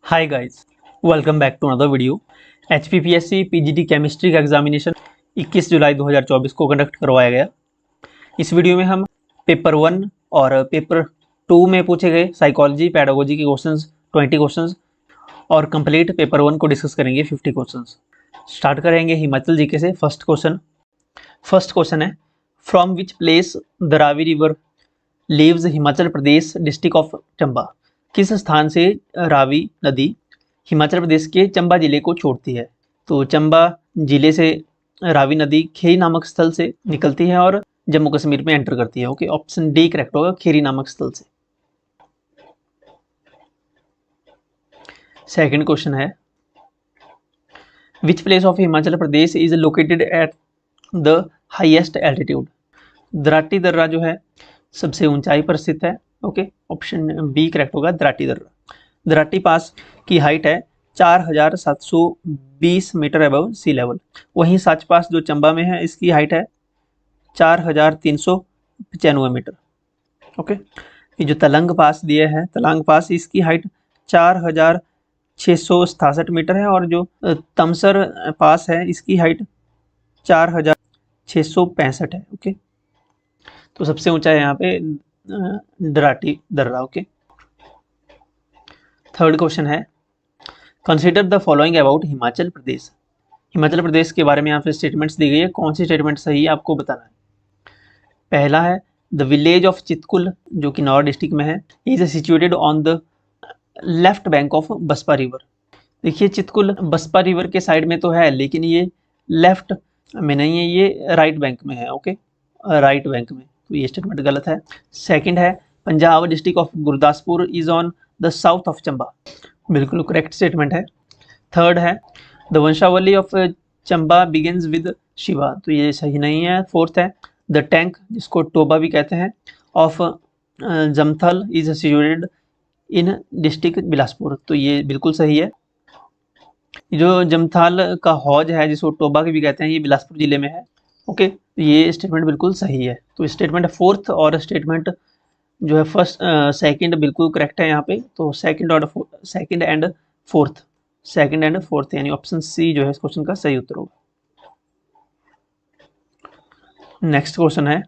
Hi guys, welcome back to another video. HPPSC PGT chemistry का examination 21 जुलाई 2024 को conduct करवाया गया। इस वीडियो में हम पेपर 1 और पेपर 2 में पूछे गए साइकोलॉजी पैडागोजी के क्वेश्चंस 20 क्वेश्चंस और कंप्लीट पेपर 1 को डिस्कस करेंगे 50 क्वेश्चंस। स्टार्ट करेंगे हिमाचल जीके से। फर्स्ट क्वेश्चन है, from which place the Ravi river leaves Himachal Pradesh district of Chamba. किस स्थान से रावी नदी हिमाचल प्रदेश के चंबा जिले को छोड़ती है। तो चंबा जिले से रावी नदी खेरी नामक स्थल से निकलती है और जम्मू कश्मीर में एंटर करती है। ओके, ऑप्शन डी करेक्ट होगा, खेरी नामक स्थल से। सेकंड क्वेश्चन है, which place of Himachal Pradesh is located at the highest altitude. दराटी दर्रा जो है सबसे ऊंचाई पर स्थित है। ओके, ऑप्शन बी करेक्ट होगा, दराटी दर्रा। दराटी पास की हाइट है 4720 मीटर अबव सी लेवल। वहीं सच पास जो चंबा में है इसकी हाइट है 4395 मीटर। ओके, ये जो तलंग पास दिए हैं, तलांग पास, इसकी हाइट 4667 मीटर है और जो तमसर पास है इसकी हाइट 4665 है। ओके, तो सबसे ऊंचा है यहाँ पे दराटी दर्रा। ओके, थर्ड क्वेश्चन है, consider the following about Himachal Pradesh. Himachal Pradesh के बारे में यहाँ पे स्टेटमेंट्स दी गई है, कौन सी स्टेटमेंट सही है आपको बताना है। पहला है, द विलेज ऑफ चितकुल जो कि नौर डिस्ट्रिक्ट में है, is situated on the left bank of Baspa river. देखिए, चितकुल बसपा रिवर के साइड में तो है लेकिन ये लेफ्ट में नहीं है, ये राइट बैंक में है। ओके, राइट बैंक में, तो ये स्टेटमेंट गलत है। सेकंड है, Punjab district of Gurdaspur is on the south of Chamba, बिल्कुल करेक्ट स्टेटमेंट है। थर्ड है, द वंशावली of Chamba begins with Shiva, तो ये सही नहीं है। फोर्थ है, द टैंक जिसको टोबा भी कहते हैं of Jamthal is situated in district Bilaspur, तो ये बिल्कुल सही है। जो जमथाल का हौज है जिसको टोबा भी कहते हैं, ये बिलासपुर जिले में है। ओके, ये स्टेटमेंट बिल्कुल सही है। तो स्टेटमेंट फोर्थ और स्टेटमेंट जो है फर्स्ट सेकंड बिल्कुल करेक्ट है यहाँ पे। तो सेकंड एंड फोर्थ यानी ऑप्शन सी जो है इस क्वेश्चन का सही उत्तर होगा। नेक्स्ट क्वेश्चन है,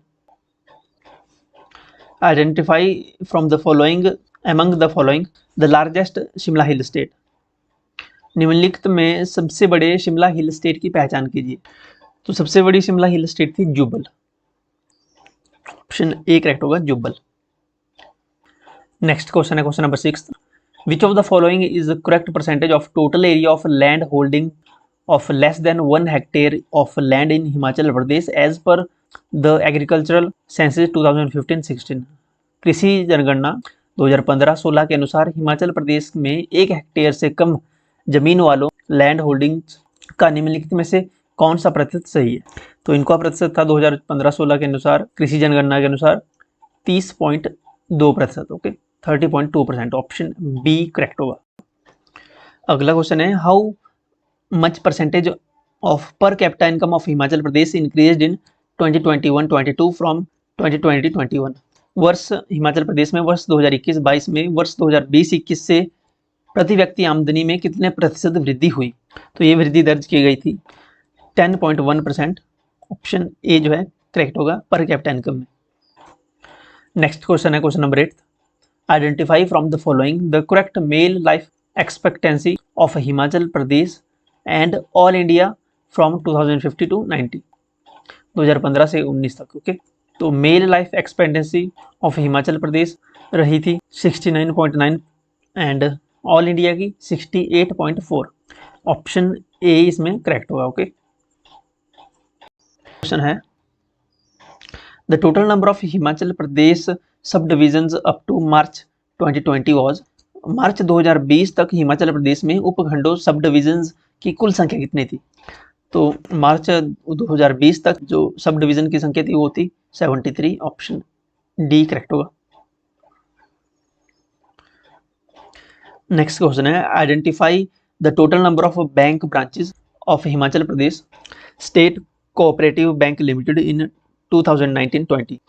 identify from the following among the following the largest Shimla hill state. निम्नलिखित में सबसे बड़े शिमला हिल स्टेट की पहचान कीजिए। तो सबसे बड़ी शिमला हिल स्टेट थी जुब्बल, ऑप्शन ए करेक्ट होगा, जुब्बल। नेक्स्ट क्वेश्चन है question number 6, which of the following is correct percentage of total area of land holding of less than 1 hectare of land in Himachal Pradesh as per the agricultural census 2015-16। कृषि जनगणना 2015-16 के अनुसार हिमाचल प्रदेश में 1 hectare से कम जमीन वालों लैंड होल्डिंग का निम्नलिखित में से कौन सा प्रतिशत सही है। तो इनका प्रतिशत था 2015-16 के अनुसार, कृषि जनगणना के अनुसार 30.2%। ओके, 30.2%, ऑप्शन बी करेक्ट होगा। अगला क्वेश्चन है, हाउ मच परसेंटेज ऑफ पर capita income of Himachal Pradesh increased in 2021-22 from 2020-21। वर्ष हिमाचल प्रदेश में वर्ष 2021-22 में वर्ष 2020-21 से प्रति व्यक्ति आमदनी में कितने प्रतिशत वृद्धि हुई। तो ये वृद्धि दर्ज की गई थी 10.1%, ऑप्शन ए जो है करेक्ट होगा, पर कैपिटा इनकम में। नेक्स्ट क्वेश्चन है question number 8, identify from the following the correct male life expectancy of Himachal Pradesh and all India from 2050 to 90, 2015 से 19 तक। ओके, तो male life expectancy of Himachal Pradesh रही थी 69.9 एंड ऑल इंडिया की 68.4, option A इसमें correct होगा। ओके, क्वेश्चन है, the total number of Himachal Pradesh subdivisions up to March 2020 was. मार्च 2020 तक हिमाचल प्रदेश में उपखंडों सब डिविजन्स की कुल संख्या कितनी थी। तो मार्च 2020 तक जो सब डिवीजन की संख्या थी वो थी 73, ऑप्शन डी करेक्ट होगा। नेक्स्ट क्वेश्चन है, identify the total number of bank branches of Himachal Pradesh state cooperative bank limited in 2019-20।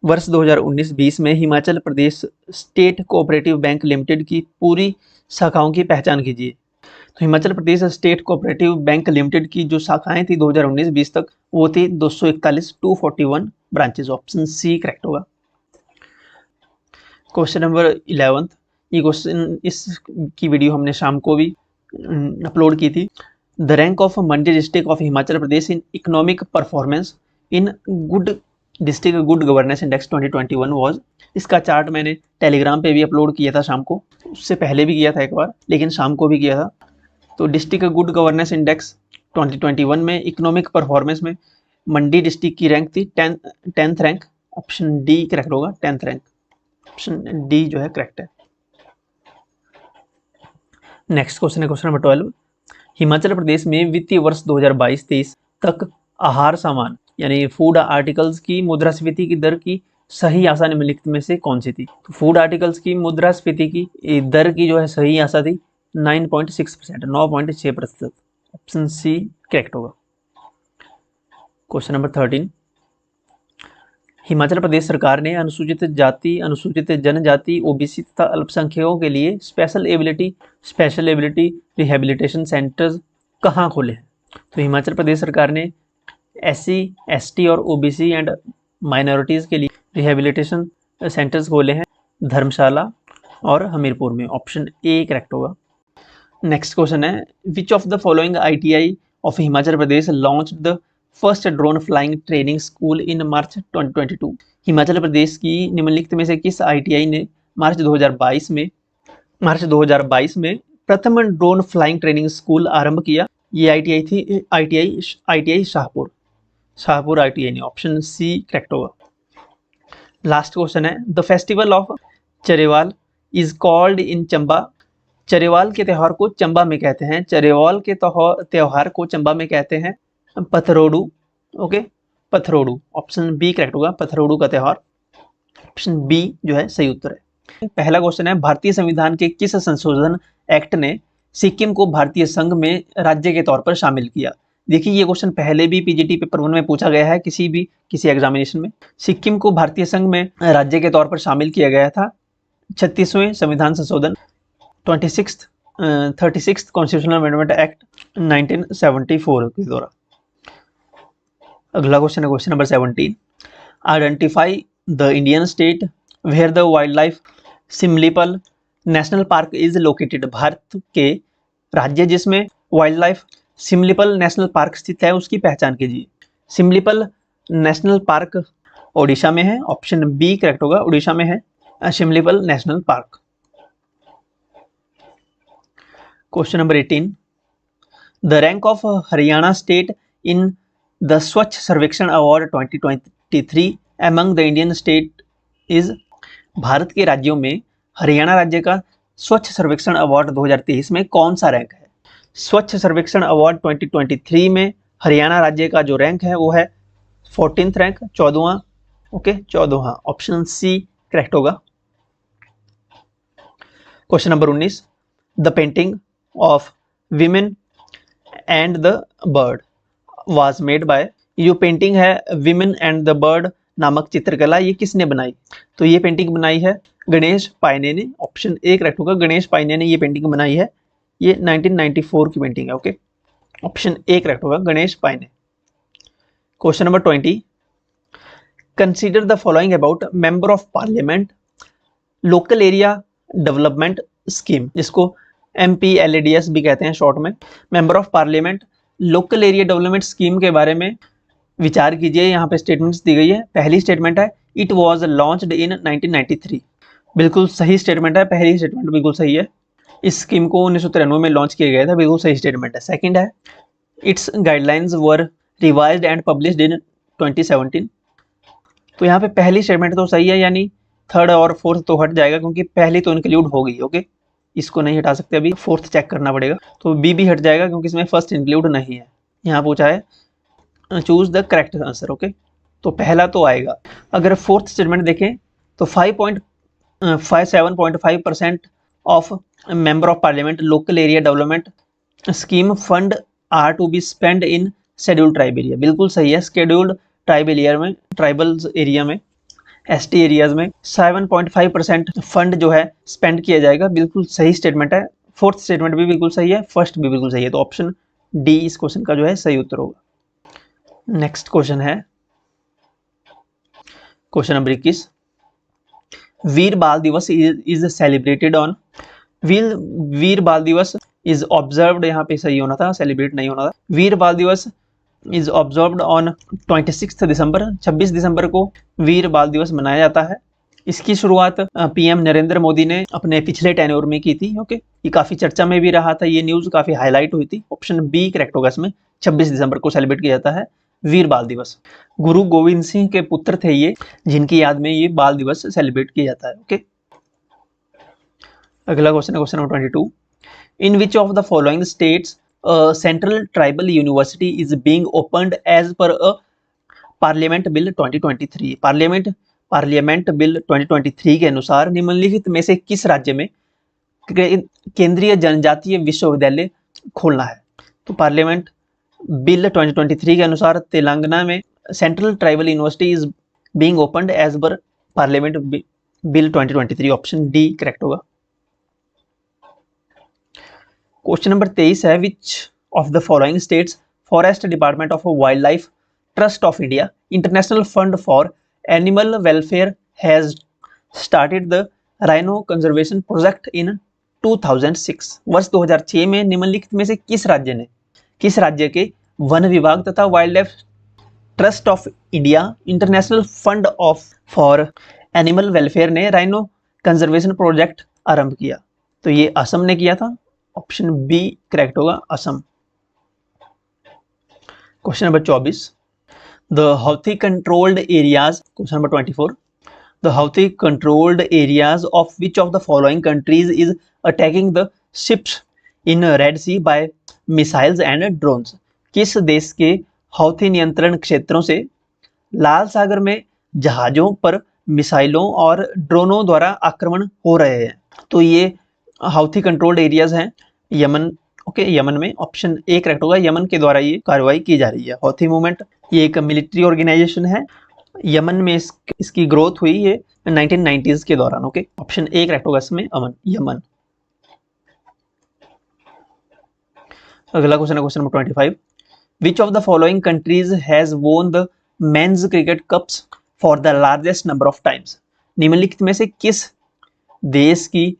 वर्ष 2019-20 में Himachal Pradesh state cooperative bank limited की पूरी शाखाओं की पहचान कीजिए। तो Himachal Pradesh state cooperative bank limited की जो शाखाएं थी 2019-20 तक वो थी 241 ब्रांचेस। ऑप्शन सी करेक्ट होगा। क्वेश्चन नंबर 11, ये क्वेश्चन इस की वीडियो हमने शाम को भी अपलोड की थी। The rank of Mandi district of Himachal Pradesh in economic performance in good district good governance index 2021 was. इसका चार्ट मैंने टेलीग्राम पे भी अपलोड किया था शाम को, उससे पहले भी किया था एक बार, लेकिन शाम को भी किया था। तो डिस्ट्रिक्ट गुड गवर्नेंस इंडेक्स 2021 में इकोनॉमिक परफॉर्मेंस में मंडी डिस्ट्रिक्ट की रैंक थी 10th rank. Option D correct होगा, 10th रैंक। ऑप्शन डी जो है करेक्ट है। नेक्स्ट क्वेश्चन है क्वेश्चन नंबर 12। हिमाचल प्रदेश में वित्तीय वर्ष 2022-23 तक आहार सामान यानी फूड आर्टिकल्स की मुद्रास्फीति की दर की सही आशा निम्नलिखित में से कौन सी थी? तो फूड आर्टिकल्स की मुद्रास्फीति की दर की जो है सही आशा थी 9.6%, 9.6%। ऑप्शन सी करेक्ट होगा। Question number 13। हिमाचल प्रदेश सरकार ने अनुसूचित जाति, अनुसूचित जनजाति, ओबीसी तथा अल्पसंख्यकों के लिए स्पेशल एबिलिटी रिहेबिलिटेशन सेंटर्स कहाँ खोले हैं? तो हिमाचल प्रदेश सरकार ने SC, ST और OBC एंड माइनॉरिटीज़ के लिए रिहेबिलिटेशन सेंटर्स खोले हैं धर्मशाला और हमीरपुर में। ऑप्शन ए करेक्ट होगा। नेक्स्ट क्वेश्चन है, which of the following ITI of Himachal Pradesh launch the first drone flying training school in March 2022? Himachal Pradesh की निम्नलिखित में से किस ITI ने मार्च 2022 में प्रथम ड्रोन फ्लाइंग ट्रेनिंग स्कूल आरंभ किया? ये ITI थी ITI शाहपुर ITI ने। ऑप्शन सी करेक्ट होगा। लास्ट क्वेश्चन है, the festival of Charewal is called in Chamba. Charewal के त्यौहार को चंबा में कहते हैं, चरेवाल के त्यौहार को चंबा में कहते हैं पथरोडू। ओके, पथरोडू। ऑप्शन बी करेक्ट होगा, पथरोडू का त्यौहार। ऑप्शन बी जो है सही उत्तर है। पहला क्वेश्चन है, भारतीय संविधान के किस संशोधन एक्ट ने सिक्किम को भारतीय संघ में राज्य के तौर पर शामिल किया? देखिए ये क्वेश्चन पहले भी PGT पेपर 1 में पूछा गया है किसी एग्जामिनेशन में। सिक्किम को भारतीय संघ में राज्य के तौर पर शामिल किया गया था 36वें संविधान संशोधन 36th कॉन्स्टिट्यूशनल अमेंडमेंट एक्ट 1974 के द्वारा। अगला क्वेश्चन है question number 17। Identify the Indian state where the wild life Similipal national park is located. भारत के राज्य जिसमें wild life Similipal national park स्थित है उसकी पहचान कीजिए। सिमलीपल नेशनल पार्क ओडिशा में है। ऑप्शन बी करेक्ट होगा, ओडिशा में है Similipal national park. Question number 18। The rank of Haryana state in the स्वच्छ सर्वेक्षण award 2023 among the Indian state is. Bharat के राज्यों में हरियाणा राज्य का स्वच्छ सर्वेक्षण अवार्ड 2023 में कौन सा रैंक है? स्वच्छ सर्वेक्षण अवार्ड 2023 में हरियाणा राज्य का जो रैंक है वो है 14th रैंक, 14वां। ओके, 14वां। ऑप्शन सी करेक्ट होगा। Question number 19। The painting of women and the bird was made by. ये पेंटिंग है विमेन एंड द बर्ड नामक चित्रकला, ये किसने बनाई? तो ये पेंटिंग बनाई है गणेश पायने ने। ऑप्शन ए करेक्ट होगा, गणेश पायने ने ये पेंटिंग बनाई है। ये 1994 की पेंटिंग है। ओके, ऑप्शन ए करेक्ट होगा, Ganesh Payne. Question number 20। Consider the following about member of parliament local area development scheme, जिसको MPLADS भी कहते हैं शॉर्ट में। Member of parliament local area development scheme के बारे में विचार कीजिए। यहाँ पे स्टेटमेंट्स दी गई है। पहली स्टेटमेंट है इट वॉज लॉन्च्ड इन 1993। बिल्कुल सही स्टेटमेंट है, पहली स्टेटमेंट बिल्कुल सही है। इस स्कीम को 1993 में लॉन्च किया गया था, बिल्कुल सही स्टेटमेंट है। सेकंड है it's guidelines were revised and published in 2017। तो यहाँ पे पहली स्टेटमेंट तो सही है, यानी थर्ड और फोर्थ तो हट जाएगा क्योंकि पहली तो इंक्लूड हो गई। ओके, इसको नहीं हटा सकते, अभी फोर्थ चेक करना पड़ेगा। तो बी भी हट जाएगा क्योंकि इसमें फर्स्ट इंक्लूड नहीं है। यहाँ पूछा है choose the correct answer. Okay, तो पहला तो आएगा। अगर फोर्थ स्टेटमेंट देखें तो 7.5% of member of parliament local area development scheme fund are to be spend in scheduled tribe area. बिल्कुल सही है, शेड्यूल्ड ट्राइबल एरिया में एसटी एरियाज में 7.5% फंड जो है स्पेंड किया जाएगा। बिल्कुल सही स्टेटमेंट है। फोर्थ स्टेटमेंट भी बिल्कुल सही है, फर्स्ट भी बिल्कुल सही है, तो ऑप्शन डी इस क्वेश्चन का जो है सही उत्तर होगा। नेक्स्ट क्वेश्चन है क्वेश्चन नंबर 21। वीर बाल दिवस इज सेलिब्रेटेड ऑन, वीर बाल दिवस इज ऑब्जर्व्ड, यहाँ पे सही होना था, सेलिब्रेट नहीं होना था। वीर बाल दिवस इज ऑब्जर्व्ड ऑन 26 दिसंबर, 26 दिसंबर को वीर बाल दिवस मनाया जाता है। इसकी शुरुआत पीएम नरेंद्र मोदी ने अपने पिछले टेन्योर में की थी। ओके, ये काफी चर्चा में भी रहा था, ये न्यूज काफी हाईलाइट हुई थी। ऑप्शन बी करेक्ट होगा इसमें, 26 दिसंबर को सेलिब्रेट किया जाता है वीर बाल दिवस। गुरु गोविंद सिंह के पुत्र थे ये, जिनकी याद में ये बाल दिवस सेलिब्रेट किया जाता है। ओके, अगला क्वेश्चन है question number 22। In which of the following states central tribal university is being opened as per a parliament bill 2023। Parliament bill 2023 के अनुसार निम्नलिखित में से किस राज्य में केंद्रीय जनजातीय विश्वविद्यालय खोलना है? तो पार्लियामेंट बिल 2023 के अनुसार तेलंगाना में central tribal university is being opened as per parliament bill 2023, option D correct होगा। क्वेश्चन नंबर 23 है, which of the following states forest department of wild life trust of India international fund for animal welfare has started the rhino conservation project in 2006। वर्ष 2006 में निम्नलिखित में से किस राज्य के वन विभाग तथा wild life trust of India international fund for animal welfare ने राइनो कंजर्वेशन प्रोजेक्ट आरंभ किया? तो ये असम ने किया था, ऑप्शन बी करेक्ट होगा, Assam. Question number 24। The Houthi controlled areas, question number 24। The Houthi controlled areas of which of the following countries is attacking the ships in Red Sea by missiles and drones? किस देश के Houthi नियंत्रण क्षेत्रों से लाल सागर में जहाजों पर मिसाइलों और ड्रोनों द्वारा आक्रमण हो रहे हैं? तो ये हाउथी कंट्रोल्ड एरियाज हैं यमन। ओके, यमन में, ऑप्शन ए करेक्ट होगा, यमन के द्वारा ये कार्रवाई की जा रही है। हाउथी मूवमेंट ये एक मिलिट्री ऑर्गेनाइजेशन है, यमन में इसकी ग्रोथ हुई है 1990s के दौरान। ओके, ऑप्शन ए करेक्ट होगा इसमें, यमन। अगला क्वेश्चन है question number 25। Which of the following countries has won the men's cricket cups for the largest number of times? निम्नलिखित में से किस देश की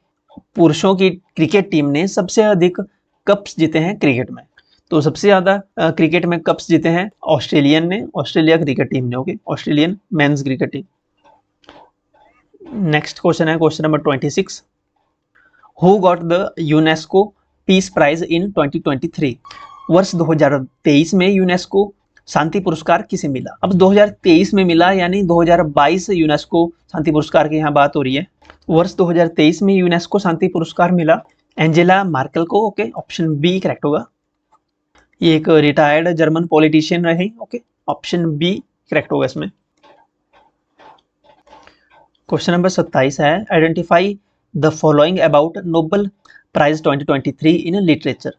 पुरुषों की क्रिकेट टीम ने सबसे अधिक कप्स जीते हैं क्रिकेट में? तो सबसे ज्यादा क्रिकेट में कप्स जीते हैं ऑस्ट्रेलिया क्रिकेट टीम ने। Okay, Australian men's cricket team. Next question है question number 26। Who got the UNESCO peace prize in 2023? वर्ष 2023 में यूनेस्को शांति पुरस्कार किसे मिला? अब 2023 में मिला, यानी 2022 यूनेस्को शांति पुरस्कार की यहाँ बात हो रही है। वर्ष 2023 में यूनेस्को शांति पुरस्कार मिला एंजेला मार्केल को। ओके, ऑप्शन बी करेक्ट होगा। ये एक रिटायर्ड जर्मन पॉलिटिशियन रहे। ओके, ऑप्शन बी करेक्ट होगा इसमें। क्वेश्चन नंबर 27 है, identify the following about Nobel prize 2023 in literature.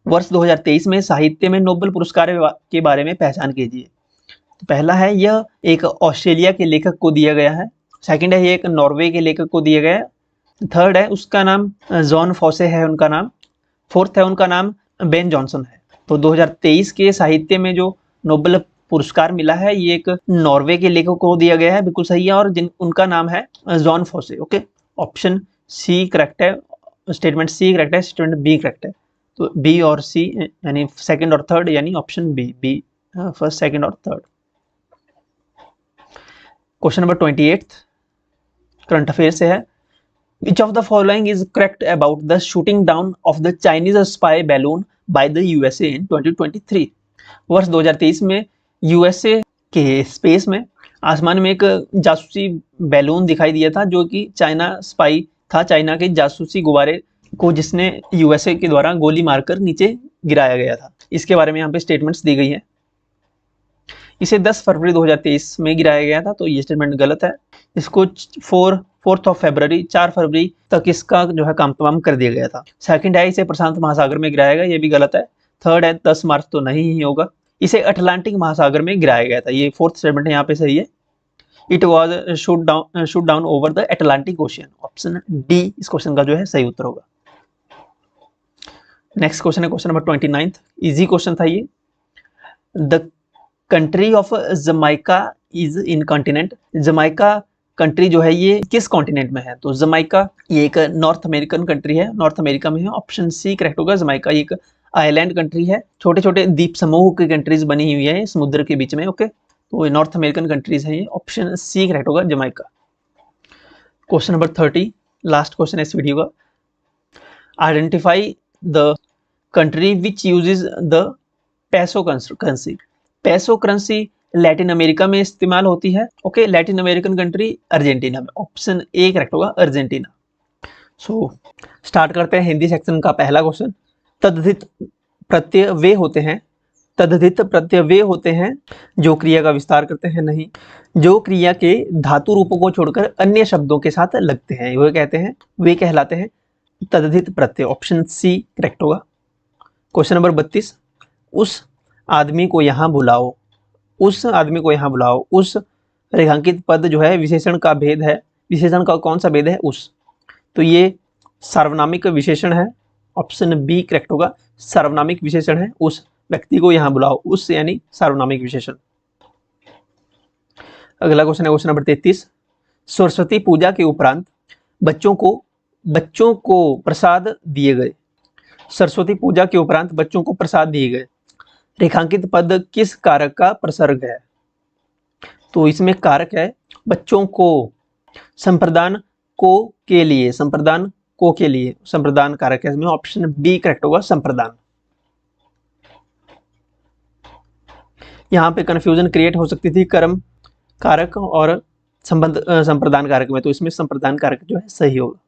वर्ष 2023 में साहित्य में नोबेल पुरस्कार के बारे में पहचान कीजिए। तो पहला है, यह एक ऑस्ट्रेलिया के लेखक को दिया गया है। सेकंड है, ये एक नॉर्वे के लेखक को दिया गया है। थर्ड है, उसका नाम जॉन फॉसे है उनका नाम। फोर्थ है, उनका नाम बेन जॉनसन है। तो 2023 के साहित्य में जो नोबेल पुरस्कार मिला है, ये एक नॉर्वे के लेखक को दिया गया है, बिल्कुल सही है, और उनका नाम है John Fosse. Okay, option C correct है, स्टेटमेंट सी करेक्ट है, स्टेटमेंट बी करेक्ट है। तो बी और सी यानी सेकंड और थर्ड, यानी ऑप्शन बी फर्स्ट, सेकंड और third. Question number 28 current affair से है, which of the following is correct about the shooting down of the Chinese spy balloon by the USA in 2023? वर्ष 2023 में USA के space में आसमान में एक जासूसी बैलून दिखाई दिया था, जो कि चाइना स्पाई था, चाइना के जासूसी गुब्बारे को जिसने यूएसए के द्वारा गोली मारकर नीचे गिराया गया था। इसके बारे में यहाँ पे स्टेटमेंट्स दी गई है। इसे 10 फरवरी 2023 में गिराया गया था, तो ये स्टेटमेंट गलत है। इसको 4 फरवरी तक इसका जो है काम तमाम कर दिया गया था। सेकंड है, इसे प्रशांत महासागर में गिराया गया, ये भी गलत है। थर्ड है, 10 मार्च तो नहीं ही होगा। इसे अटलांटिक महासागर में गिराया गया था, ये फोर्थ स्टेटमेंट यहाँ पे सही है। It was shoot down over the Atlantic ocean. Option D इस क्वेश्चन का जो है सही उत्तर होगा। नेक्स्ट क्वेश्चन है क्वेश्चन नंबर 29। इजी क्वेश्चन था ये। The country of Jamaica is in continent. Jamaica country जो है ये किस कॉन्टिनेंट में है? तो जमाइका ये एक नॉर्थ अमेरिकन कंट्री है, नॉर्थ अमेरिका में है। ऑप्शन सी करेक्ट होगा। जमाइका एक आइलैंड कंट्री है, छोटे छोटे द्वीप समूह की कंट्रीज बनी हुई है समुद्र के बीच में। ओके, तो नॉर्थ अमेरिकन कंट्रीज है ये। ऑप्शन सी करेक्ट होगा, Jamaica. Question number 30, last question है इस वीडियो का। Identify the country which uses the peso currency. Peso currency Latin America में इस्तेमाल होती है। Okay, Latin American country Argentina में। ऑप्शन ए करेक्ट होगा, अर्जेंटीना। सो स्टार्ट करते हैं हिंदी सेक्शन का पहला क्वेश्चन। तद्धित प्रत्यय वे होते हैं, तद्धित प्रत्यय वे होते हैं जो क्रिया का विस्तार करते हैं, नहीं, जो क्रिया के धातु रूपों को छोड़कर अन्य शब्दों के साथ लगते हैं, वे कहते हैं, वे कहलाते हैं तद्धित प्रत्यय। ऑप्शन सी करेक्ट होगा। क्वेश्चन नंबर 32, उस आदमी को यहाँ बुलाओ। उस आदमी को यहाँ बुलाओ। उस रेखांकित पद जो है विशेषण का भेद है। विशेषण का कौन सा भेद है? उस। तो ये सार्वनामिक विशेषण है। ऑप्शन बी करेक्ट होगा, सार्वनामिक विशेषण है। उस व्यक्ति को यहाँ बुलाओ, उस यानी सार्वनामिक विशेषण। अगला क्वेश्चन है क्वेश्चन नंबर 33। सरस्वती पूजा के उपरांत बच्चों को प्रसाद दिए गए। सरस्वती पूजा के उपरांत बच्चों को प्रसाद दिए गए। रेखांकित पद किस कारक का प्रसर्ग है? तो इसमें कारक है बच्चों को, संप्रदान को के लिए, संप्रदान को के लिए, संप्रदान कारक है इसमें। ऑप्शन बी करेक्ट होगा, संप्रदान। यहाँ पे कंफ्यूजन क्रिएट हो सकती थी कर्म कारक और संप्रदान कारक में, तो इसमें संप्रदान कारक जो है सही होगा।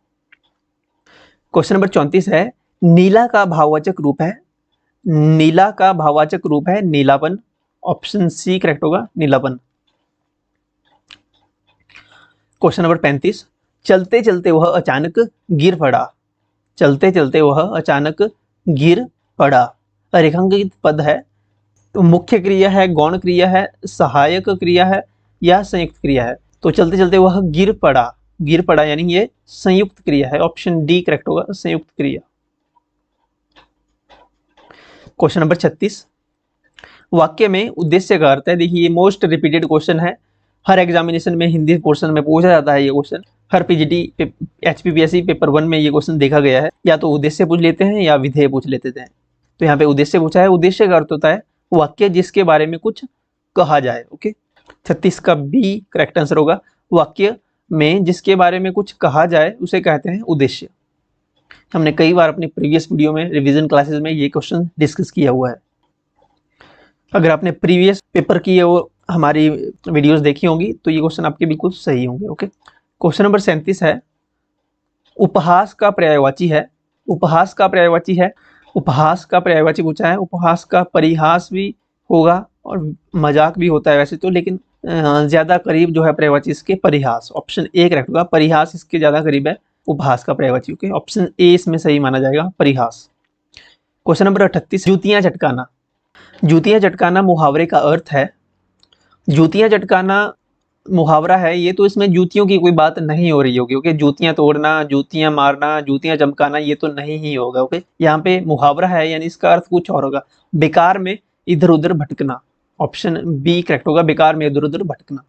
क्वेश्चन नंबर 34 है। नीला का भाववाचक रूप है, नीला का भाववाचक रूप है नीलापन। ऑप्शन सी करेक्ट होगा, नीलापन। Question number 35। चलते चलते वह अचानक गिर पड़ा। चलते चलते वह अचानक गिर पड़ा। रेखांकित पद है, तो मुख्य क्रिया है, गौण क्रिया है, सहायक क्रिया है या संयुक्त क्रिया है? तो चलते चलते वह गिर पड़ा, गिर पड़ा यानी ये संयुक्त क्रिया है। ऑप्शन डी करेक्ट होगा, संयुक्त क्रिया। Question number 36। वाक्य में उद्देश्य का अर्थ है। देखिए ये मोस्ट रिपीटेड क्वेश्चन है, हर एग्जामिनेशन में हिंदी पोर्शन में पूछा जाता है ये क्वेश्चन। हर पीजीटी एचपीपीएससी पेपर 1 में ये क्वेश्चन देखा गया है। या तो उद्देश्य पूछ लेते हैं या विधेय पूछ लेते हैं। तो यहाँ पे उद्देश्य पूछा है। उद्देश्य का अर्थ होता है वाक्य जिसके बारे में कुछ कहा जाए। ओके, 36 का बी करेक्ट आंसर होगा। वाक्य में जिसके बारे में कुछ कहा जाए उसे कहते हैं उद्देश्य। हमने कई बार अपनी प्रीवियस वीडियो में, रिवीजन क्लासेस में ये क्वेश्चन डिस्कस किया हुआ है। अगर आपने प्रीवियस पेपर की वो हमारी वीडियोस देखी होंगी तो ये क्वेश्चन आपके बिल्कुल सही होंगे। ओके, क्वेश्चन नंबर 37 है। उपहास का पर्यायवाची है। उपहास का पर्यायवाची है। उपहास का पर्यायवाची पूछा है। उपहास का परिहास भी होगा और मजाक भी होता है वैसे तो, लेकिन ज्यादा करीब जो है पर्यायवाची इसके परिहास। ऑप्शन ए करेक्ट होगा, परिहास इसके ज्यादा करीब है उपहास का पर्यायवाची। ओके, ऑप्शन ए इसमें सही माना जाएगा, परिहास। Question number 38। जूतियां चटकाना। जूतियां चटकाना मुहावरे का अर्थ है। जूतियां चटकाना मुहावरा है ये, तो इसमें जूतियों की कोई बात नहीं हो रही होगी। ओके, जूतियां तोड़ना, जूतियां मारना, जूतियां चमकाना ये तो नहीं ही होगा। ओके, यहाँ पे मुहावरा है यानी इसका अर्थ कुछ और होगा। बेकार में इधर उधर भटकना। ऑप्शन बी करेक्ट होगा, बेकार में इधर उधर भटकना।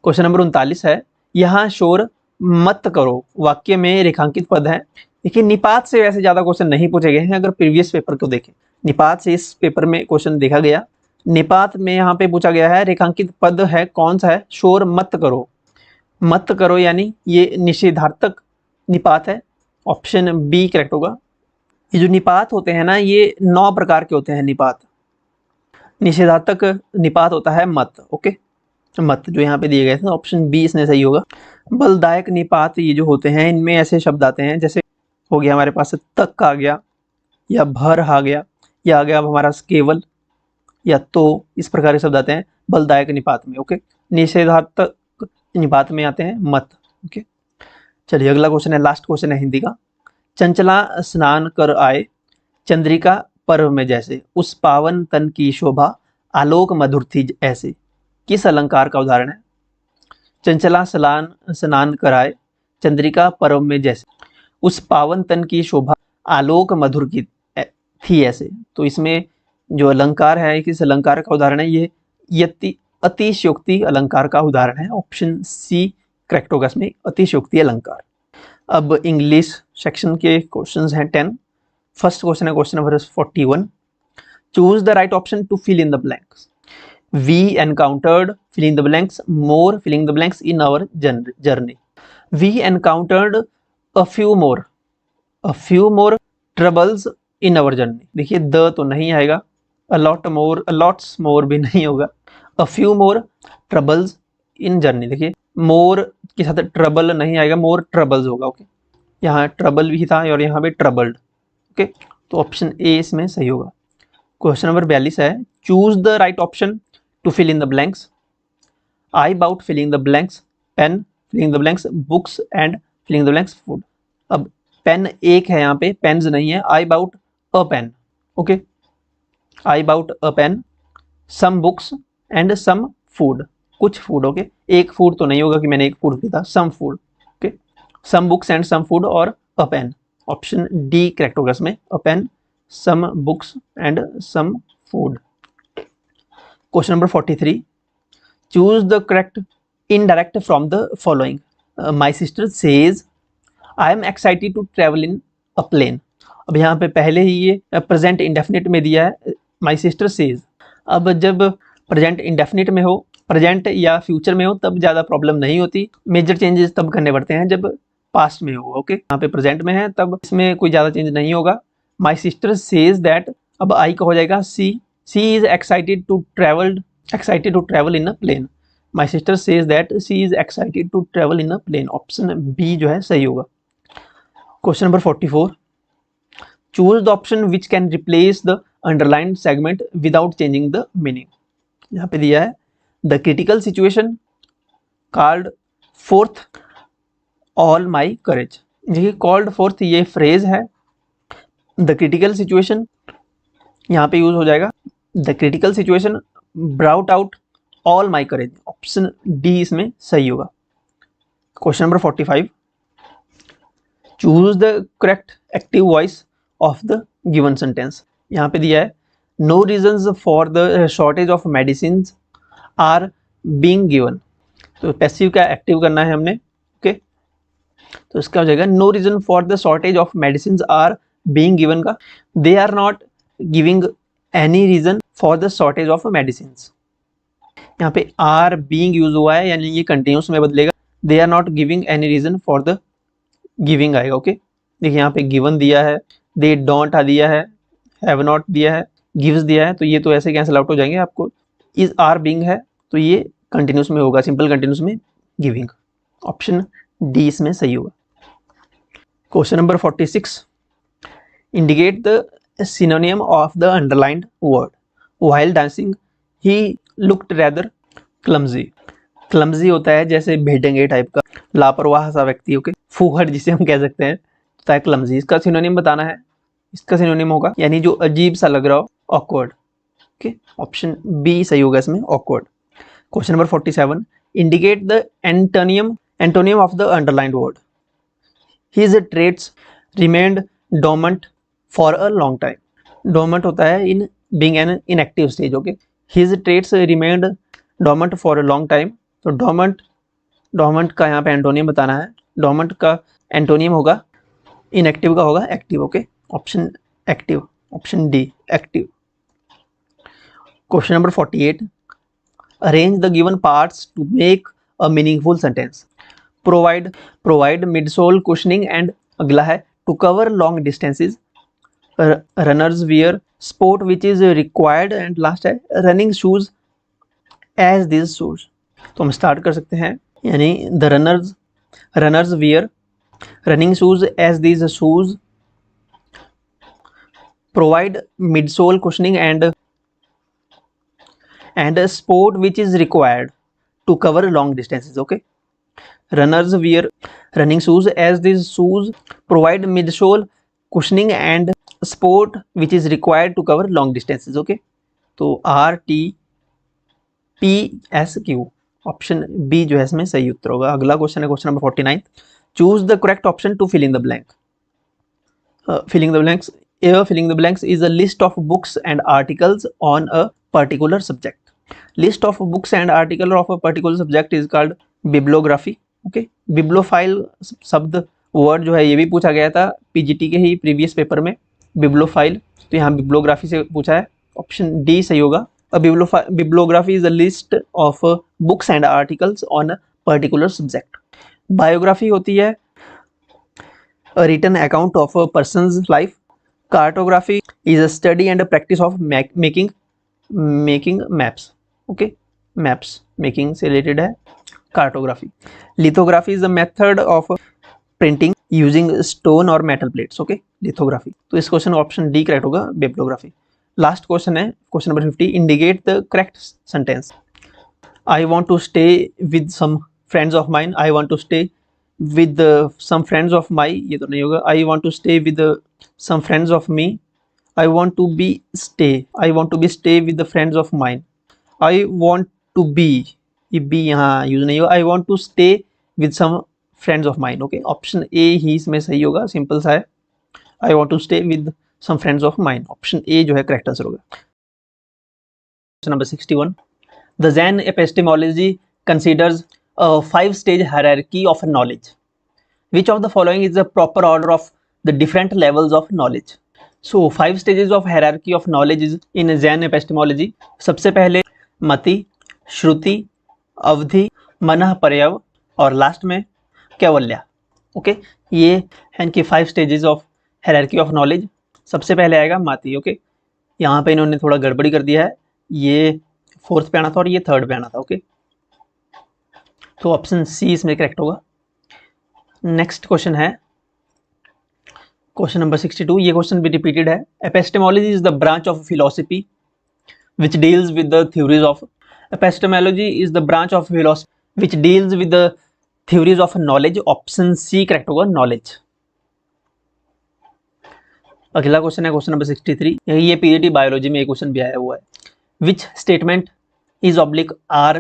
क्वेश्चन नंबर 39 है। यहाँ शोर मत करो वाक्य में रेखांकित पद है। देखिए निपात से वैसे ज्यादा क्वेश्चन नहीं पूछे गए हैं। अगर प्रीवियस पेपर को देखें, निपात से इस पेपर में क्वेश्चन देखा गया। निपात में यहाँ पे पूछा गया है रेखांकित पद है कौन सा है? शोर मत करो। मत करो यानी ये निषेधार्थक निपात है। ऑप्शन बी करेक्ट होगा। ये जो निपात होते हैं ना, ये 9 प्रकार के होते हैं निपात। निषेधार्थक निपात होता है मत। ओके, मत जो यहाँ पे दिए गए थे, ऑप्शन बी इसमें सही होगा। बलदायक निपात ये जो होते हैं इनमें ऐसे शब्द आते हैं, जैसे हो गया हमारे पास तक आ गया, या भर आ गया, या आ गया हमारा केवल, या तो, इस प्रकार के शब्द आते हैं बलदायक निपात में। ओके, निषेधार्थक निपात में आते हैं मत। ओके, चलिए अगला क्वेश्चन है, लास्ट क्वेश्चन है हिंदी का। चंचला स्नान कर आए चंद्रिका पर्व में जैसे, उस पावन तन की शोभा आलोक मधुर थी ऐसे, किस अलंकार का उदाहरण है? चंचला स्नान कराए चंद्रिका पर्व में जैसे, उस पावन तन की शोभा आलोक मधुर की थी ऐसे। तो इसमें जो अलंकार है किस अलंकार का उदाहरण है, ये यति अतिशयोक्ति अलंकार का उदाहरण है। ऑप्शन सी करेक्ट होगा इसमें, अतिशयोक्ति अलंकार। अब इंग्लिश सेक्शन के क्वेश्चंस हैं 10। फर्स्ट क्वेश्चन है question number 41। Choose the right option to fill in the blanks. We encountered fill in the blanks more filling the blanks in our journey. We encountered a few more troubles in our journey. देखिए the तो नहीं आएगा, a lots more भी नहीं होगा, a few more troubles in journey। देखिए more के साथ trouble नहीं आएगा, more troubles होगा। ओके, यहाँ trouble भी था और यहाँ पे troubled। ओके, तो ऑप्शन ए इसमें सही होगा। क्वेश्चन नंबर 42 है, choose the right option to fill in the blanks. I bought filling the blanks, pen filling the blanks, books and filling the blanks, food। अब पेन एक है यहाँ पे, पेन्स नहीं है। I bought a pen, okay, I bought a pen, some books and some food, कुछ food. Okay, एक food तो नहीं होगा कि मैंने एक फूड खरीदा, some food। Okay, some books and some food और a pen। Option D correct होगा इसमें, a pen, some books and some food। Question number 43. Choose the correct indirect from the following. My sister says I am excited to travel in a plane। अब यहाँ पे पहले ही ये present indefinite में दिया है, my sister says। अब जब प्रेजेंट इंडेफिनिट में हो, प्रेजेंट या फ्यूचर में हो, तब ज़्यादा प्रॉब्लम नहीं होती। मेजर चेंजेस तब करने पड़ते हैं जब पास्ट में हो। ओके, यहाँ पे प्रेजेंट में है तब इसमें कोई ज़्यादा चेंज नहीं होगा। My sister says that, अब आई का हो जाएगा सी। She is excited to travel in a plane। My sister says that she is excited to travel in a plane। Option B जो है सही होगा। Question number 44। Choose the option which can replace the underlined segment without changing the meaning. यहाँ पे दिया है the critical situation called forth all my courage. देखिए called forth ये फ्रेज है, द क्रिटिकल सिचुएशन यहाँ पे यूज हो जाएगा, the critical situation brought out all my courage. Option D इसमें सही होगा। Question number 45। Choose the correct active voice of the given sentence. यहाँ पे दिया है no reasons for the shortage of medicine are being given. तो passive का active करना है हमने। ओके, तो इसका हो जाएगा no reason for the shortage of medicine are being given का they are not giving any reason for the shortage of medicine. यहाँ पे आर बीइंग यूज हुआ है, यानी ये कंटिन्यूस में बदलेगा, they are not giving any reason for the giving आएगा। ओके, देखिए यहाँ पे गिवन दिया है, दे डोंट दिया है, हैव नॉट दिया है, गिव्स दिया है, तो ये तो ऐसे कैंसिल आउट हो जाएंगे। आपको इज आर बीइंग है तो ये कंटिन्यूस में होगा, सिंपल कंटिन्यूस में गिविंग। ऑप्शन डी इसमें सही होगा। Question number 46। Indicate the synonym of the underlined word। While dancing he looked rather clumsy। clumsy होता है जैसे भेड़ेंगे टाइप का, लापरवाह सा व्यक्ति। ओके, फूहड़ जिसे हम कह सकते हैं, होता है clumsy। इसका सिनोनिम बताना है, इसका सिनोनिम होगा यानी जो अजीब सा लग रहा हो, awkward। ओके, ऑप्शन बी सही होगा इसमें, awkward। Question number 47। Indicate the antonym of the underlined word. His traits remained dormant for a long time. डोमेंट होता है in being an inactive stage. Okay, his traits remained डोमेंट for a long time. तो डोमेंट का यहाँ पे antonym बताना है। डोमेंट का antonym होगा, इनएक्टिव का होगा active. Okay, option active, option D active. Question number 48। Arrange the given parts to make a meaningful sentence. Provide midsole cushioning and अगला है to cover long distances, runners wear support which is required, and last है running shoes as this shoes. तो हम start कर सकते हैं, यानी the runners wear running shoes as this shoes, provide midsole cushioning and support which is required to cover long distances. Okay, runners wear running shoes as this shoes, provide midsole cushioning and sport which is required to cover long distances। okay, तो RTPSQ option B जो है इसमें सही उत्तर होगा। अगला question है question नंबर 49, choose the correct option to fill in the blank. Filling the blanks, filling the blanks is a list of books and articles on a particular subject. List of books and article of a particular subject is called bibliography. Okay, bibliophile शब्द word जो है ये भी पूछा गया था PGT के ही previous paper में, बिब्लोफाइल, तो यहाँ बिब्लोग्राफी से पूछा है, ऑप्शन डी सही होगा। Bibliography is a list of books and articles on a particular subject. Biography होती है a written account of a person's life. Cartography is a study and a practice of making maps. Okay, maps making से related है cartography. Lithography is a method of printing using stone or metal plates. Okay, lithography. तो इस question option D correct होगा, bibliography. Last question है question number 50, indicate the correct sentence. I want to stay with some friends of mine. I want to stay with some friends of my, ये तो नहीं होगा। I want to stay with some friends of me. I want to be stay. I want to be stay with the friends of mine. I want to be, ये be यहाँ use नहीं होगा। I want to stay with some friends of mine. Okay, option A ही इसमें सही होगा, simple सा है। I want to stay with some friends of mine. Option A जो है करेक्ट आंसर होगा। Question number 61, the Zen epistemology considers a 5-stage hierarchy of knowledge. Which of the following is the proper order of the different levels of knowledge? So 5 stages of hierarchy of knowledge is in Zen epistemology. सबसे पहले मति, श्रुति, अवधि, मनः पर्यव और last में कैवल्या। Okay, ये है इनकी 5 stages of hierarchy of knowledge. सबसे पहले आएगा मति। ओके, यहाँ पे इन्होंने थोड़ा गड़बड़ी कर दिया है, ये 4th पे आना था और ये 3rd पे आना था। ओके, तो ऑप्शन सी इसमें करेक्ट होगा। नेक्स्ट क्वेश्चन है क्वेश्चन नंबर 62, ये क्वेश्चन भी रिपीटेड है। Epistemology is the branch of philosophy which deals with the theories of, epistemology is the branch of philosophy which deals with the theories of knowledge. Option C correct होगा, knowledge. अगला question है question number 63, ये PGT biology में एक question भी आया हुआ है। Which statement is oblique are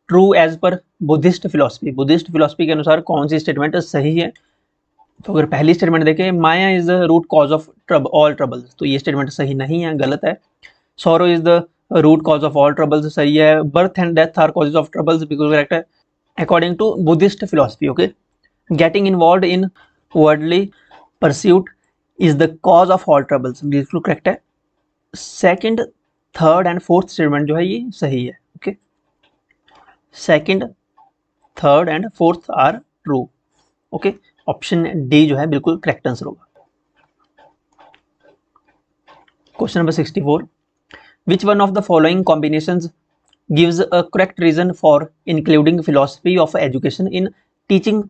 true as per Buddhist philosophy. Buddhist philosophy के अनुसार कौन सी स्टेटमेंट सही है? तो अगर पहली स्टेटमेंट देखें, maya is the root cause of all troubles, तो ये स्टेटमेंट सही नहीं है, गलत है। Sorrow is the root cause of all troubles, सही है। Birth and death are causes of troubles, बिल्कुल करेक्ट है according to Buddhist philosophy. Okay, getting involve in worldly pursuit is the cause of all troubles, बिल्कुल correct है। Second, third and fourth statement जो है ये सही है। Okay, second, third and fourth are true. Okay, option D जो है बिल्कुल करेक्ट आंसर होगा। Question number 64, which one of the following combinations gives a correct reason for including philosophy of education in teaching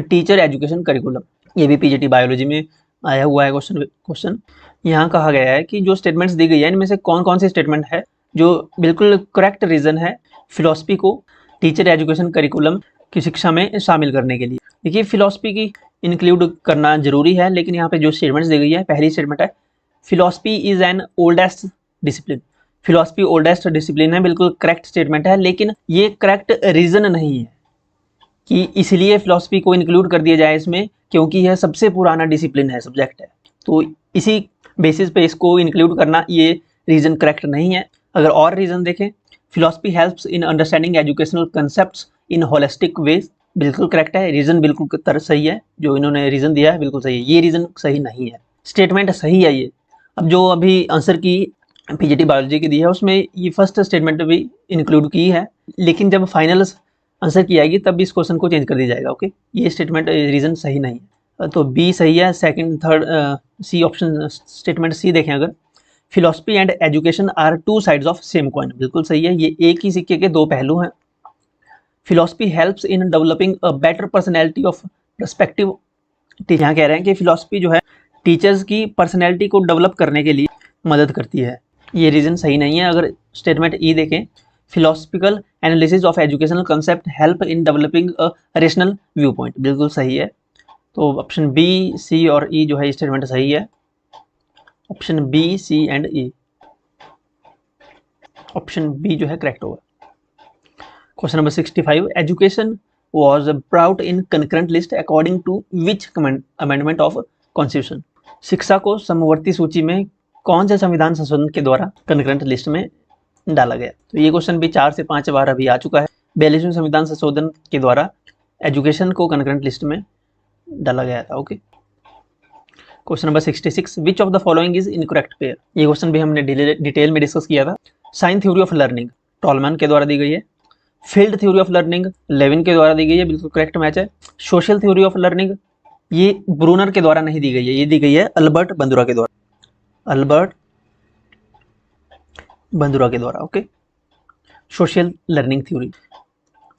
teacher education curriculum. ये भी PGT biology में आया हुआ है क्वेश्चन। यहाँ कहा गया है कि जो स्टेटमेंट्स दी गई है इनमें से कौन कौन सी स्टेटमेंट है जो बिल्कुल करेक्ट रीजन है फिलोसफी को टीचर एजुकेशन करिकुलम की शिक्षा में शामिल करने के लिए। देखिए, फिलोसफी की इंक्लूड करना जरूरी है, लेकिन यहाँ पे जो स्टेटमेंट्स दी गई है, पहली स्टेटमेंट है philosophy is an oldest discipline. Philosophy oldest discipline है, बिल्कुल करेक्ट स्टेटमेंट है, लेकिन ये करेक्ट रीजन नहीं है कि इसलिए फिलोसफी को इंक्लूड कर दिया जाए इसमें, क्योंकि यह सबसे पुराना डिसिप्लिन है, सब्जेक्ट है, तो इसी बेसिस पे इसको इंक्लूड करना ये रीजन करेक्ट नहीं है। अगर और रीजन देखें, philosophy helps in understanding educational concepts in holistic ways, बिल्कुल करेक्ट है, रीजन बिल्कुल सही है, जो इन्होंने रीजन दिया है बिल्कुल सही है, ये रीजन सही नहीं है, स्टेटमेंट सही है ये। अब जो अभी आंसर की पीजीटी बायोलॉजी की दी है उसमें ये फर्स्ट स्टेटमेंट भी इंक्लूड की है, लेकिन जब फाइनल आंसर की आएगी तब भी इस क्वेश्चन को चेंज कर दिया जाएगा। ओके, ये स्टेटमेंट रीजन सही नहीं है, तो बी सही है। Second, third, C option, statement C देखें अगर, philosophy and education are two sides of same coin, बिल्कुल सही है, ये एक ही सिक्के के दो पहलू हैं। Philosophy helps in developing a better personality of perspective, यहाँ कह रहे हैं कि फिलोसफी जो है टीचर्स की पर्सनैलिटी को डेवलप करने के लिए मदद करती है, ये रीजन सही नहीं है। अगर स्टेटमेंट ई देखें, philosophical analysis of educational concept help in developing a rational view point, बिल्कुल सही है। तो ऑप्शन बी, सी और ई जो है स्टेटमेंट सही है, option B, C and E, option B जो है करेक्ट होगा। Question number 65, education was brought in concurrent list according to which amendment of constitution? शिक्षा को समवर्ती सूची में कौन से संविधान संशोधन के द्वारा कंकरेंट लिस्ट में डाला गया? तो ये क्वेश्चन भी 4 से 5 बार अभी आ चुका है। 42वें संविधान संशोधन के द्वारा एजुकेशन को कंकरेंट लिस्ट में डाला गया था। Okay, question number 66, which of the following is incorrect pair? ये क्वेश्चन भी हमने डिटेल में डिस्कस किया था। Sign theory of learning Tolman के द्वारा दी गई है। Field theory of learning Lewin के द्वारा दी गई है, बिल्कुल करेक्ट मैच है। सोशल थ्योरी ऑफ लर्निंग ये ब्रूनर के द्वारा नहीं दी गई है, ये दी गई है अल्बर्ट बंदुरा के द्वारा, अल्बर्ट बंदुरा के द्वारा। ओके, सोशल लर्निंग थ्योरी,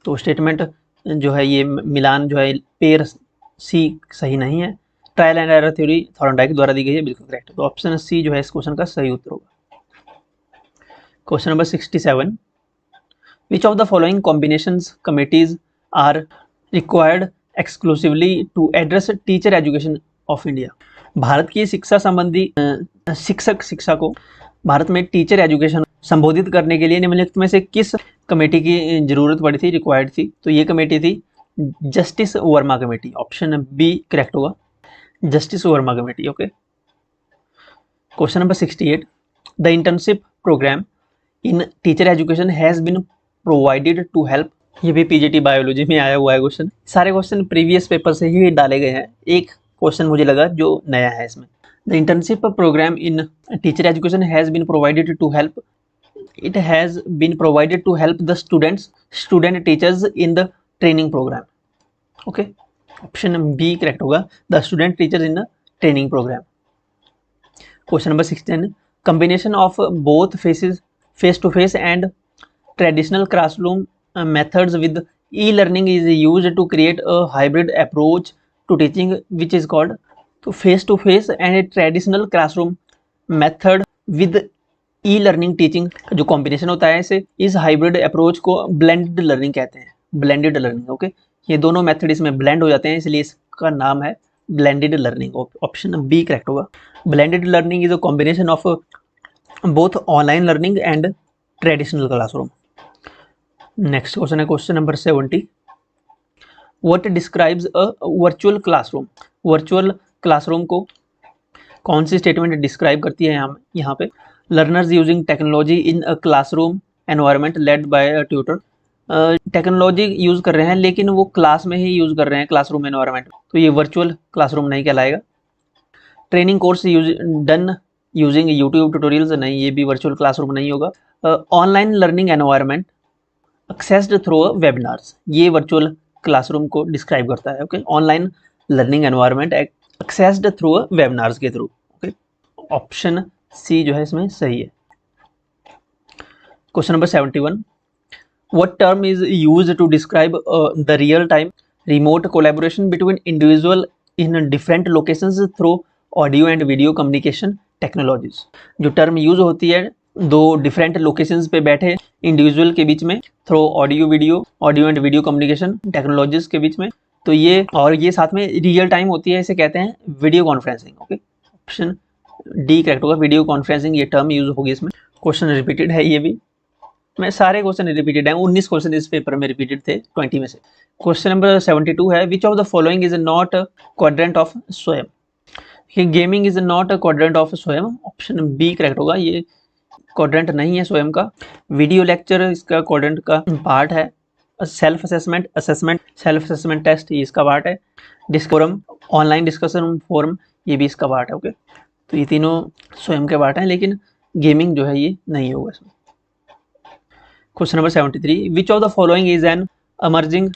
तो स्टेटमेंट जो है ये मिलान जो है पेयर सी सही नहीं है। Trial and error theory Thorndike द्वारा दी गई है, बिल्कुल करेक्ट। तो ऑप्शन सी जो है इस क्वेश्चन का सही उत्तर होगा। Question number 67, which of the following combinations committees are required exclusively to address teacher education of India? भारत की शिक्षा संबंधी शिक्षा को भारत में टीचर एजुकेशन संबोधित करने के लिए निम्नलिखित में से किस कमेटी की जरूरत पड़ी थी, रिक्वायर्ड थी? तो ये कमेटी थी justice Verma committee, option B correct होगा, justice Verma committee. Okay, question number 68, the internship programme in teacher education has been provided to help, ये भी पीजीटी बायोलॉजी में आया हुआ है क्वेश्चन। सारे क्वेश्चन प्रीवियस पेपर से ही डाले गए हैं, एक क्वेश्चन मुझे लगा जो नया है इसमें। The internship programme in teacher education has been provided to help, it has been provided to help the student teachers in the training program. Okay, option B correct होगा, the student teachers in the training program. Question number 16, combination of both face to face and traditional classroom methods with e-learning is used to create a hybrid approach to teaching which is called, तो face to face and a traditional classroom method with e learning teaching जो combination होता है इसे इस hybrid approach को blended learning कहते हैं, blended learning. Okay, ये दोनों मेथड इसमें ब्लेंड हो जाते हैं इसलिए इसका नाम है blended learning. Option B correct होगा। Blended learning is a combination of both online learning and traditional classroom. Next question है question number 70, what describes a virtual classroom? Virtual classroom को कौन सी स्टेटमेंट डिस्क्राइब करती है यहाँ पे? Learners using technology in a classroom environment led by a tutor, technology use कर रहे हैं लेकिन वो क्लास में ही यूज़ कर रहे हैं क्लासरूम एनवायरनमेंट, तो ये वर्चुअल क्लासरूम नहीं कहलाएगा। Training course done using YouTube tutorials, नहीं ये भी वर्चुअल क्लासरूम नहीं होगा। Online learning environment accessed through webinars, ये वर्चुअल क्लासरूम को डिस्क्राइब करता है। Okay, online learning environment accessed through webinars के थ्रू। ओके, ऑप्शन सी जो है इसमें सही है। Question number 71, what term is used to describe the real time remote collaboration between individual in different locations through audio and video communication technologies? जो term use होती है दो डिफरेंट लोकेशंस पे बैठे इंडिविजुअल के बीच में through audio and video communication technologies के बीच में, तो ये और ये साथ में रियल टाइम होती है, इसे कहते हैं video conferencing. Okay, option D correct होगा, वीडियो कॉन्फ्रेंसिंग ये टर्म यूज होगी इसमें। क्वेश्चन रिपीटेड है, ये भी मैं सारे क्वेश्चन रिपीटेड हैं, 19 क्वेश्चन इस पेपर में रिपीटेड थे 20 में से। क्वेश्चन नंबर 72 है, which of the following is not quadrant of Swayam? Gaming is not a quadrant of Swayam, option B correct होगा, ये क्वाड्रेंट नहीं है स्वयं का। वीडियो लेक्चर इसका क्वाड्रेंट का पार्ट है। सेल्फ असेसमेंट टेस्ट ये इसका पार्ट है। डिस्कोरम ऑनलाइन डिस्कशन फोरम ये भी इसका पार्ट है। ओके, तो ये तीनों स्वयं के पार्ट हैं लेकिन गेमिंग जो है ये नहीं होगा इसमें। Question number 73, which of the following is an emerging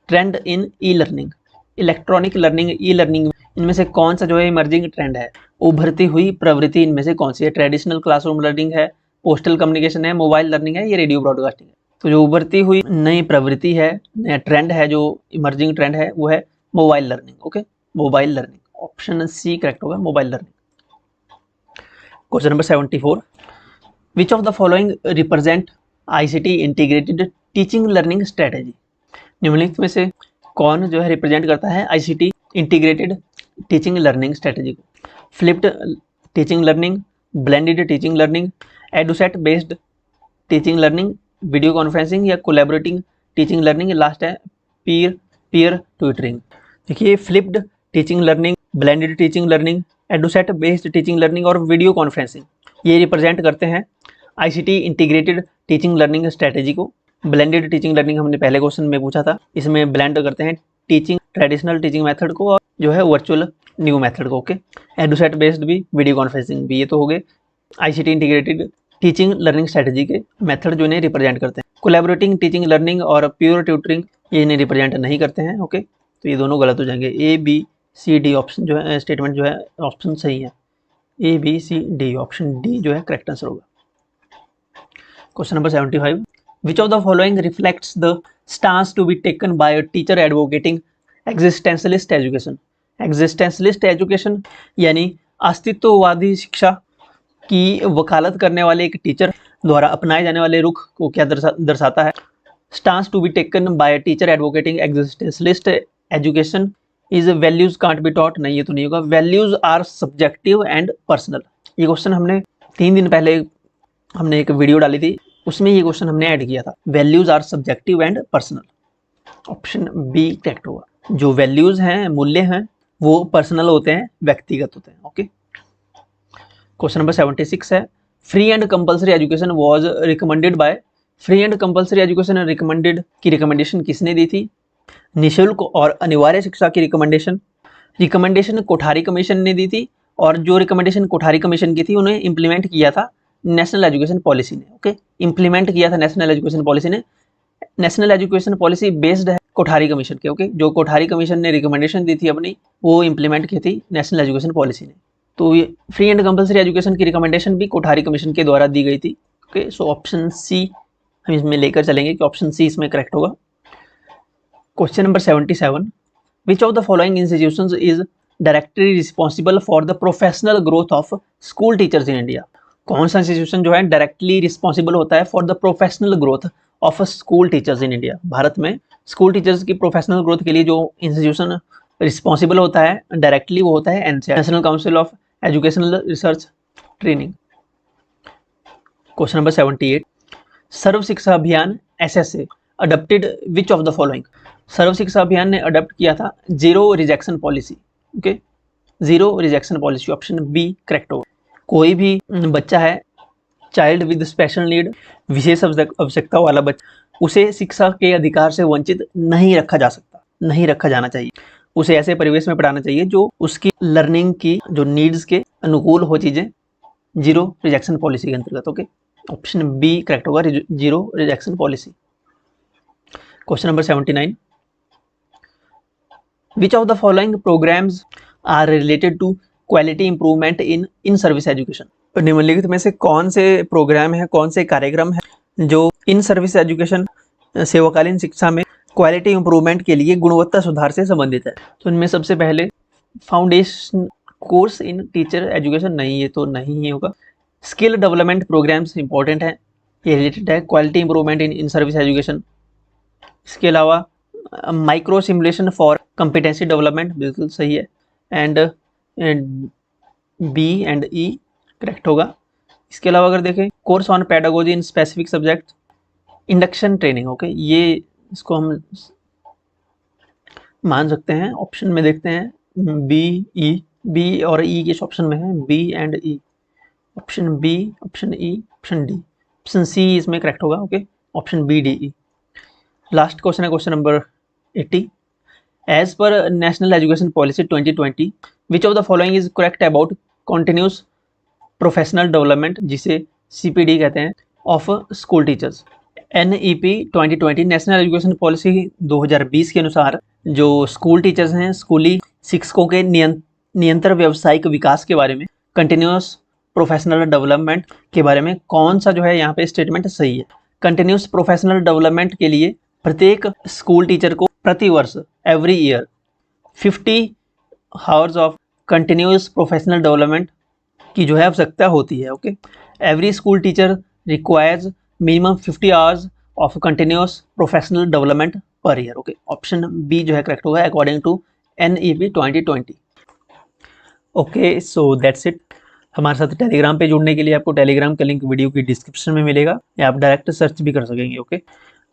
trend in e learning? Electronic learning, e learning, इनमें से कौन सा जो है इमर्जिंग ट्रेंड है, उभरती हुई प्रवृत्ति इनमें से कौन सी है? ट्रेडिशनल क्लासरूम लर्निंग है, पोस्टल कम्युनिकेशन है, मोबाइल लर्निंग है, ये रेडियो ब्रॉडकास्टिंग है? तो जो उभरती हुई नई प्रवृत्ति है, नया ट्रेंड है, जो इमर्जिंग ट्रेंड है वो है mobile learning. Okay, mobile learning, option C correct होगा, mobile learning. Question number 74, which of the following represent ICT integrated teaching learning strategy? निम्नलिखित में से कौन जो है रिप्रेजेंट करता है ICT integrated teaching learning strategy को? Flipped teaching learning, blended teaching learning, EDUSAT based teaching learning, video conferencing या कोलैबोरेटिंग टीचिंग लर्निंग, लास्ट है पीयर ट्यूटरिंग। देखिए flipped teaching learning, blended teaching learning, EDUSAT based teaching learning और video conferencing, ये represent करते हैं ICT integrated teaching learning strategy को। Blended teaching learning हमने पहले क्वेश्चन में पूछा था, इसमें ब्लेंड करते हैं टीचिंग ट्रेडिशनल टीचिंग मेथड को और जो है वर्चुअल न्यू मेथड को। ओके, एडुसेट बेस्ड भी, वीडियो कॉन्फ्रेंसिंग भी, ये तो हो गए ICT integrated teaching learning strategy के मेथड जो इन्हें रिप्रेजेंट करते हैं। कोलैबोरेटिंग टीचिंग लर्निंग और प्योर ट्यूटरिंग ये इन्हें रिप्रेजेंट नहीं करते हैं। ओके, तो ये दोनों गलत हो जाएंगे। A B C D option जो है स्टेटमेंट जो है ऑप्शन सही है, A B C D, option D जो है करेक्ट आंसर होगा। Question number 75, which of the following reflects the stance to be taken by a teacher advocating existentialist education. Existentialist education यानी अस्तित्ववादी शिक्षा की वकालत करने वाले एक टीचर द्वारा अपनाए जाने वाले रुख को क्या दर्शाता है। Stance to be taken by teacher advocating existentialist education is values can't be taught, नहीं ये तो नहीं होगा। Values are subjective and personal, ये क्वेश्चन हमने 3 दिन पहले हमने एक वीडियो डाली थी, उसमें ये क्वेश्चन हमने ऐड किया था। Values are subjective and personal, option B correct होगा। जो वैल्यूज हैं, मूल्य हैं, वो पर्सनल होते हैं, व्यक्तिगत होते हैं। ओके, क्वेश्चन नंबर 76 है, free and compulsory education was recommended by. Free and compulsory education recommended की रिकमेंडेशन किसने दी थी। निःशुल्क और अनिवार्य शिक्षा की रिकमेंडेशन कोठारी कमीशन ने दी थी, और जो रिकमेंडेशन कोठारी कमीशन की थी उन्हें इम्प्लीमेंट किया था नेशनल एजुकेशन पॉलिसी ने। ओके, इम्प्लीमेंट किया था नेशनल एजुकेशन पॉलिसी ने। नेशनल एजुकेशन पॉलिसी बेस्ड है कोठारी कमीशन के। ओके, जो कोठारी कमीशन ने रिकमेंडेशन दी थी अपनी, वो इम्प्लीमेंट की थी नेशनल एजुकेशन पॉलिसी ने। तो ये फ्री एंड कंपल्सरी एजुकेशन की रिकमेंडेशन भी कोठारी कमीशन के द्वारा दी गई थी। ओके, सो ऑप्शन सी हम इसमें लेकर चलेंगे कि ऑप्शन सी इसमें करेक्ट होगा। Question number 77, which of the following institutions is directly responsible for the professional growth of school teachers in India. कौन सा इंस्टीट्यूशन जो है डायरेक्टली रिस्पॉन्सिबल होता है for the professional growth of school teachers in India. Bharat में school teachers की professional growth के लिए जो इंस्टीट्यूशन रिस्पॉन्सिबल होता है डायरेक्टली, वो होता है NCERT, national council of educational research training. Question number 78, Sarva Shiksha Abhiyan SSA adopted which of the following. Sarva Shiksha Abhiyan ने अडॉप्ट किया था zero rejection policy. Okay, zero rejection policy, option B correct होगा। कोई भी बच्चा है, चाइल्ड विद स्पेशल नीड, विशेष आवश्यकता वाला बच्चा, उसे शिक्षा के अधिकार से वंचित नहीं रखा जा सकता, नहीं रखा जाना चाहिए। उसे ऐसे परिवेश में पढ़ाना चाहिए जो उसकी लर्निंग की जो नीड्स के अनुकूल हो चीजें, जीरो रिजेक्शन पॉलिसी के अंतर्गत। ओके, ऑप्शन बी करेक्ट होगा, zero rejection policy. Question number 79, which of the following programmes are related to quality improvement in service education. निम्नलिखित में से कौन से प्रोग्राम है, कौन से कार्यक्रम है जो इन सर्विस एजुकेशन सेवाकालीन शिक्षा में क्वालिटी इंप्रूवमेंट के लिए गुणवत्ता सुधार से संबंधित है। तो इनमें सबसे पहले foundation course in teacher education, नहीं ये तो नहीं ही होगा। स्किल डेवलपमेंट प्रोग्राम्स इंपॉर्टेंट है, ये रिलेटेड है quality improvement in service education. इसके अलावा micro simulation for competency development, बिल्कुल सही है, and B and E correct होगा। इसके अलावा अगर देखें course on pedagogy in specific subject, induction training. Okay, ये इसको हम मान सकते हैं। ऑप्शन में देखते हैं बी ई, बी और ई किस ऑप्शन में है, B and E, option B, option E, option D, option C इसमें करेक्ट होगा। Okay, option B D E. Last question है question number 80, as per national education policy 2020 which of the following is correct about continuous professional development, जिसे CPD कहते हैं, of school teachers. NEP 2020 national education policy 2020 के अनुसार जो school teachers हैं, स्कूली शिक्षकों के निरंतर व्यावसायिक विकास के बारे में, कंटिन्यूस प्रोफेशनल डेवलपमेंट के बारे में कौन सा जो है यहाँ पे स्टेटमेंट सही है। कंटिन्यूस प्रोफेशनल डेवलपमेंट के लिए प्रत्येक स्कूल टीचर को प्रति वर्ष every year 50 hours of continuous professional development की जो है आवश्यकता होती है। Okay, every school teacher requires minimum 50 hours of continuous professional development per year. Okay, option B जो है करेक्ट होगा according to NEP 2020। Okay, so that's it. हमारे साथ टेलीग्राम पे जुड़ने के लिए आपको टेलीग्राम का लिंक वीडियो की डिस्क्रिप्शन में मिलेगा, या आप डायरेक्ट सर्च भी कर सकेंगे। ओके,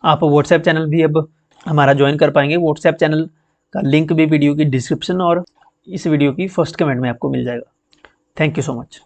आप व्हाट्सएप चैनल भी अब हमारा ज्वाइन कर पाएंगे। व्हाट्सएप चैनल का लिंक भी वीडियो की डिस्क्रिप्शन और इस वीडियो की फर्स्ट कमेंट में आपको मिल जाएगा। Thank you so much.